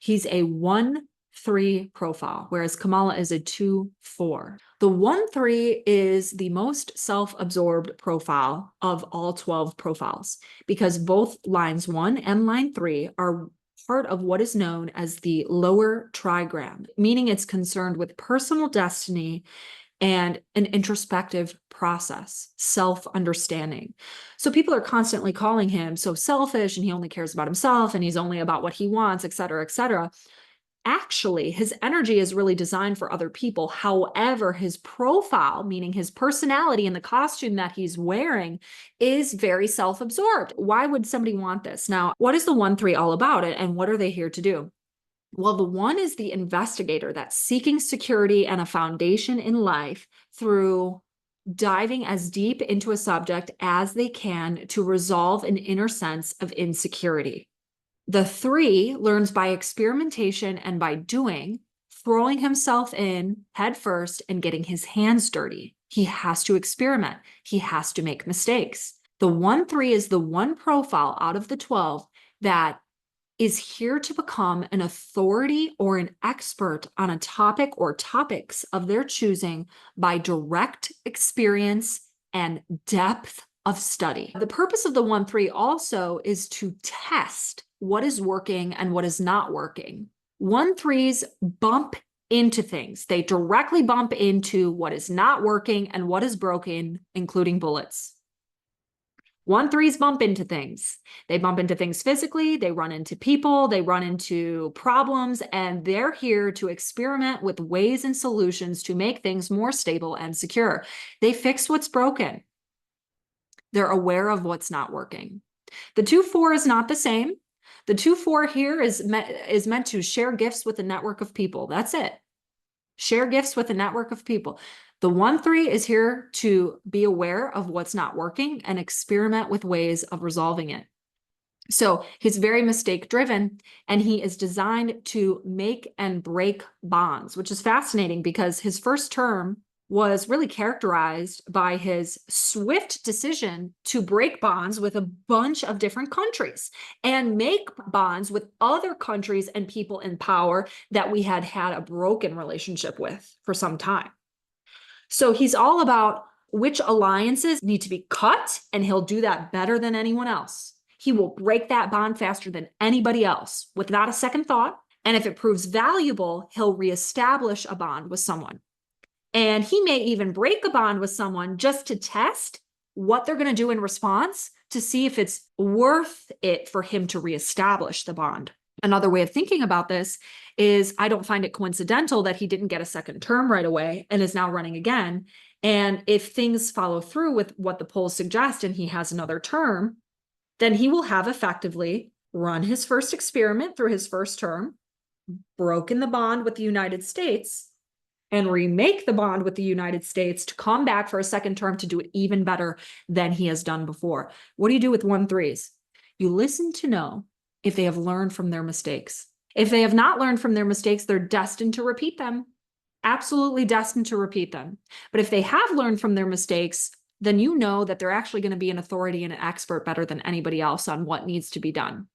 He's a 1-3 profile, whereas Kamala is a 2-4. The 1-3 is the most self-absorbed profile of all 12 profiles because both lines 1 and line 3 are part of what is known as the lower trigram, meaning it's concerned with personal destiny and an introspective process, self-understanding. So people are constantly calling him so selfish and he only cares about himself and he's only about what he wants, et cetera, et cetera. Actually, his energy is really designed for other people. However, his profile, meaning his personality and the costume that he's wearing, is very self-absorbed. Why would somebody want this? Now, what is the 1-3 all about and what are they here to do? Well, the 1 is the investigator that's seeking security and a foundation in life through diving as deep into a subject as they can to resolve an inner sense of insecurity. The 3 learns by experimentation and by doing, throwing himself in head first and getting his hands dirty. He has to experiment. He has to make mistakes. The 1-3 is the one profile out of the 12 that is here to become an authority or an expert on a topic or topics of their choosing by direct experience and depth of study. The purpose of the 1-3 also is to test what is working and what is not working. 1-3s bump into things. They directly bump into what is not working and what is broken, including bullets. 1-3s bump into things. They bump into things physically, they run into people, they run into problems, and they're here to experiment with ways and solutions to make things more stable and secure. They fix what's broken. They're aware of what's not working. The 2-4 is not the same. The 2-4 here is meant to share gifts with a network of people. That's it. Share gifts with a network of people. The 1-3 is here to be aware of what's not working and experiment with ways of resolving it. So he's very mistake driven and he is designed to make and break bonds, which is fascinating because his first term was really characterized by his swift decision to break bonds with a bunch of different countries and make bonds with other countries and people in power that we had had a broken relationship with for some time. So he's all about which alliances need to be cut, and he'll do that better than anyone else. He will break that bond faster than anybody else without a second thought. And if it proves valuable, he'll reestablish a bond with someone. And he may even break a bond with someone just to test what they're going to do in response to see if it's worth it for him to reestablish the bond. Another way of thinking about this is I don't find it coincidental that he didn't get a second term right away and is now running again. And if things follow through with what the polls suggest and he has another term, then he will have effectively run his first experiment through his first term, broken the bond with the United States, and remake the bond with the United States to come back for a second term to do it even better than he has done before. What do you do with 1-3s? You listen to know if they have learned from their mistakes. If they have not learned from their mistakes, they're destined to repeat them. Absolutely destined to repeat them. But if they have learned from their mistakes, then you know that they're actually going to be an authority and an expert better than anybody else on what needs to be done.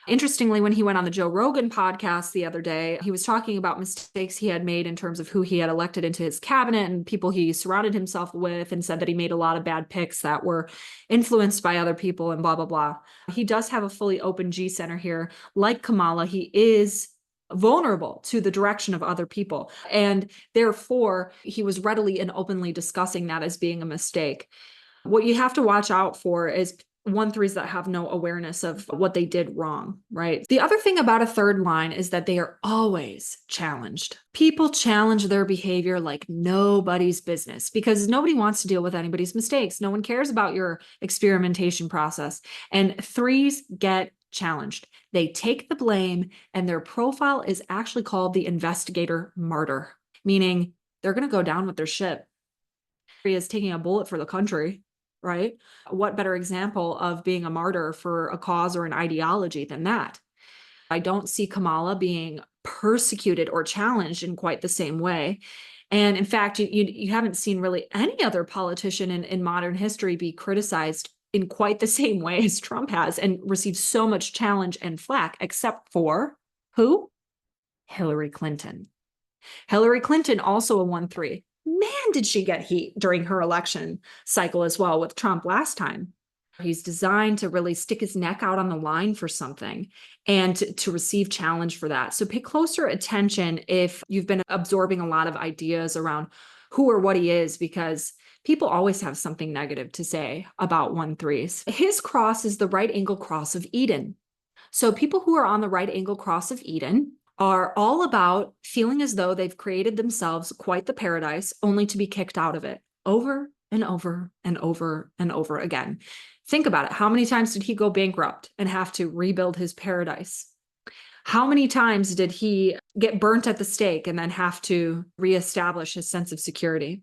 Interestingly, when he went on the Joe Rogan podcast the other day, he was talking about mistakes he had made in terms of who he had elected into his cabinet and people he surrounded himself with, and said that he made a lot of bad picks that were influenced by other people and blah, blah, blah. He does have a fully open G center here. Like Kamala, he is vulnerable to the direction of other people. And therefore, he was readily and openly discussing that as being a mistake. What you have to watch out for is 1-3s that have no awareness of what they did wrong, right? The other thing about a third line is that they are always challenged. People challenge their behavior like nobody's business because nobody wants to deal with anybody's mistakes. No one cares about your experimentation process. And 3s get challenged. They take the blame, and their profile is actually called the investigator martyr, meaning they're going to go down with their ship. He is taking a bullet for the country. Right? What better example of being a martyr for a cause or an ideology than that? I don't see Kamala being persecuted or challenged in quite the same way. And in fact, you haven't seen really any other politician in modern history be criticized in quite the same way as Trump has and received so much challenge and flack, except for who? Hillary Clinton. Hillary Clinton, also a 1-3. Man, did she get heat during her election cycle as well with Trump last time. He's designed to really stick his neck out on the line for something and to receive challenge for that. So pay closer attention if you've been absorbing a lot of ideas around who or what he is, because people always have something negative to say about 1-3s. His cross is the right angle cross of Eden. So people who are on the right angle cross of Eden are all about feeling as though they've created themselves quite the paradise, only to be kicked out of it over and over and over and over again. Think about it. How many times did he go bankrupt and have to rebuild his paradise? How many times did he get burnt at the stake and then have to reestablish his sense of security?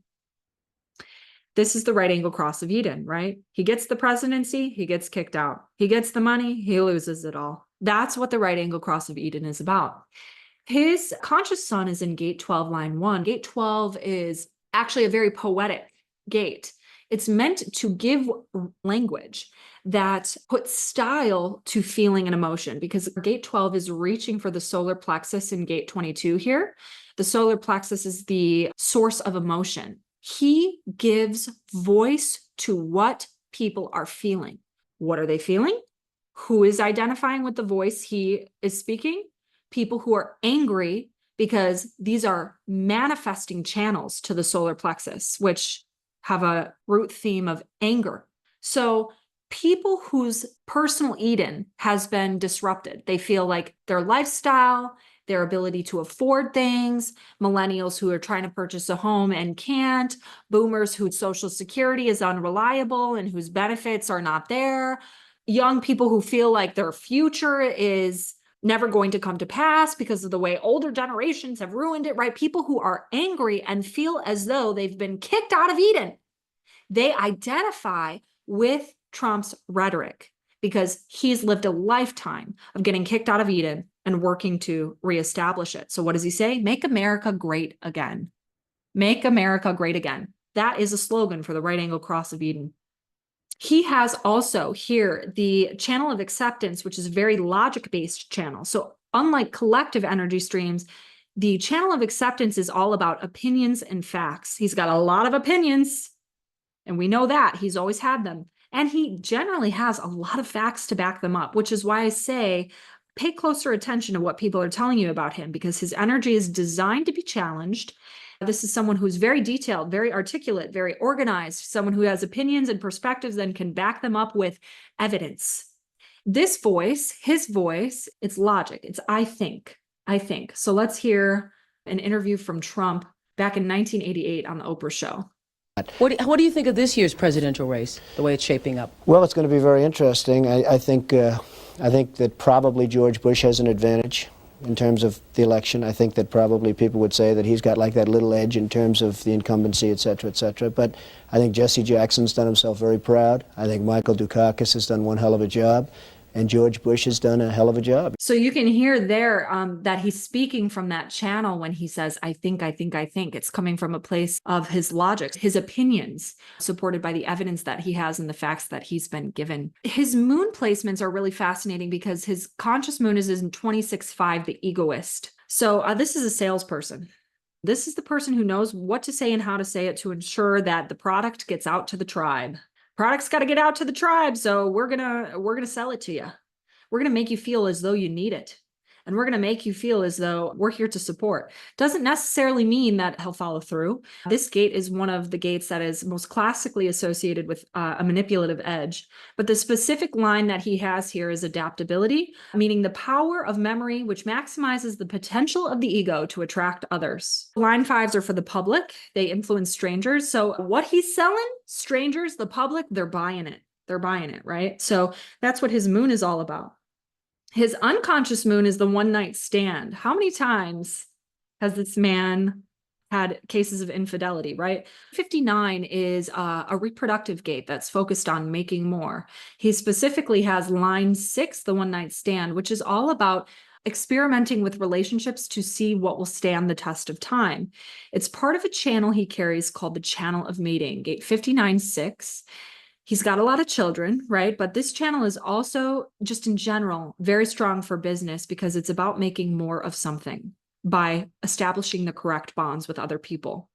This is the right angle cross of Eden, right? He gets the presidency, he gets kicked out. He gets the money, he loses it all. That's what the right angle cross of Eden is about. His conscious sun is in gate 12, line 1. Gate 12 is actually a very poetic gate. It's meant to give language that puts style to feeling and emotion, because gate 12 is reaching for the solar plexus in gate 22 here. The solar plexus is the source of emotion. He gives voice to what people are feeling. What are they feeling? Who is identifying with the voice he is speaking? People who are angry, because these are manifesting channels to the solar plexus, which have a root theme of anger. So people whose personal Eden has been disrupted, they feel like their lifestyle, their ability to afford things, millennials who are trying to purchase a home and can't, boomers whose social security is unreliable and whose benefits are not there, young people who feel like their future is never going to come to pass because of the way older generations have ruined it, right? People who are angry and feel as though they've been kicked out of Eden. They identify with Trump's rhetoric because he's lived a lifetime of getting kicked out of Eden and working to reestablish it. So what does he say? Make America great again. Make America great again. That is a slogan for the right angle cross of Eden. He has also here the channel of acceptance, which is a very logic-based channel. So unlike collective energy streams, the channel of acceptance is all about opinions and facts. He's got a lot of opinions, and we know that. He's always had them. And he generally has a lot of facts to back them up, which is why I say pay closer attention to what people are telling you about him, because his energy is designed to be challenged. This is someone who's very detailed, very articulate, very organized, someone who has opinions and perspectives and can back them up with evidence. This voice, his voice, it's logic. It's I think. So let's hear an interview from Trump back in 1988 on the Oprah show. What do you think of this year's presidential race, the way it's shaping up? Well, it's going to be very interesting. I think that probably George Bush has an advantage in terms of the election. I think that probably people would say that he's got like that little edge in terms of the incumbency, et cetera, et cetera. But I think Jesse Jackson's done himself very proud. I think Michael Dukakis has done one hell of a job. And George Bush has done a hell of a job. So you can hear there that he's speaking from that channel when he says, I think. It's coming from a place of his logic, his opinions, supported by the evidence that he has and the facts that he's been given. His moon placements are really fascinating because his conscious moon is in 26.5, the egoist. So this is a salesperson. This is the person who knows what to say and how to say it to ensure that the product gets out to the tribe. Product's got to get out to the tribe, so we're gonna sell it to you. We're gonna make you feel as though you need it, and we're gonna make you feel as though we're here to support. Doesn't necessarily mean that he'll follow through. This gate is one of the gates that is most classically associated with a manipulative edge, but the specific line that he has here is adaptability, meaning the power of memory, which maximizes the potential of the ego to attract others. Line 5s are for the public. They influence strangers. So what he's selling, strangers, the public, they're buying it. They're buying it, right? So that's what his moon is all about. His unconscious moon is the one night stand. How many times has this man had cases of infidelity, right? 59 is a reproductive gate that's focused on making more. He specifically has line 6, the one night stand, which is all about experimenting with relationships to see what will stand the test of time. It's part of a channel he carries called the channel of mating, gate 59-6. He's got a lot of children, right? But this channel is also, just in general, very strong for business because it's about making more of something. by establishing the correct bonds with other people.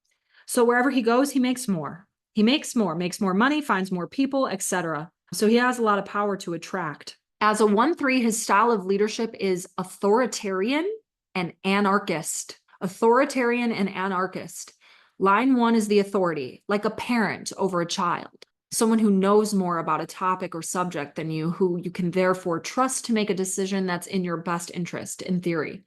So wherever he goes, he makes more. He makes more money, finds more people, etc. So he has a lot of power to attract. As a 1-3, his style of leadership is authoritarian and anarchist. Authoritarian and anarchist. Line 1 is the authority, like a parent over a child. Someone who knows more about a topic or subject than you, who you can therefore trust to make a decision that's in your best interest, in theory.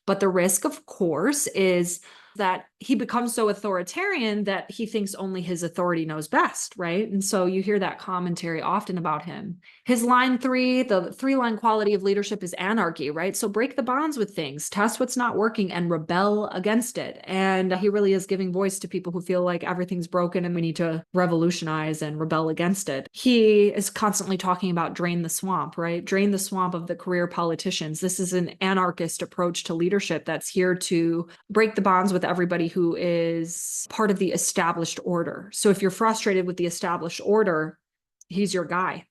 But the risk, of course, is that he becomes so authoritarian that he thinks only his authority knows best, right? And so you hear that commentary often about him. His line 3, the 3-line quality of leadership is anarchy, right? So break the bonds with things, test what's not working, and rebel against it. And he really is giving voice to people who feel like everything's broken and we need to revolutionize and rebel against it. He is constantly talking about drain the swamp, right? Drain the swamp of the career politicians. This is an anarchist approach to leadership that's here to break the bonds with everybody who is part of the established order. So if you're frustrated with the established order, he's your guy.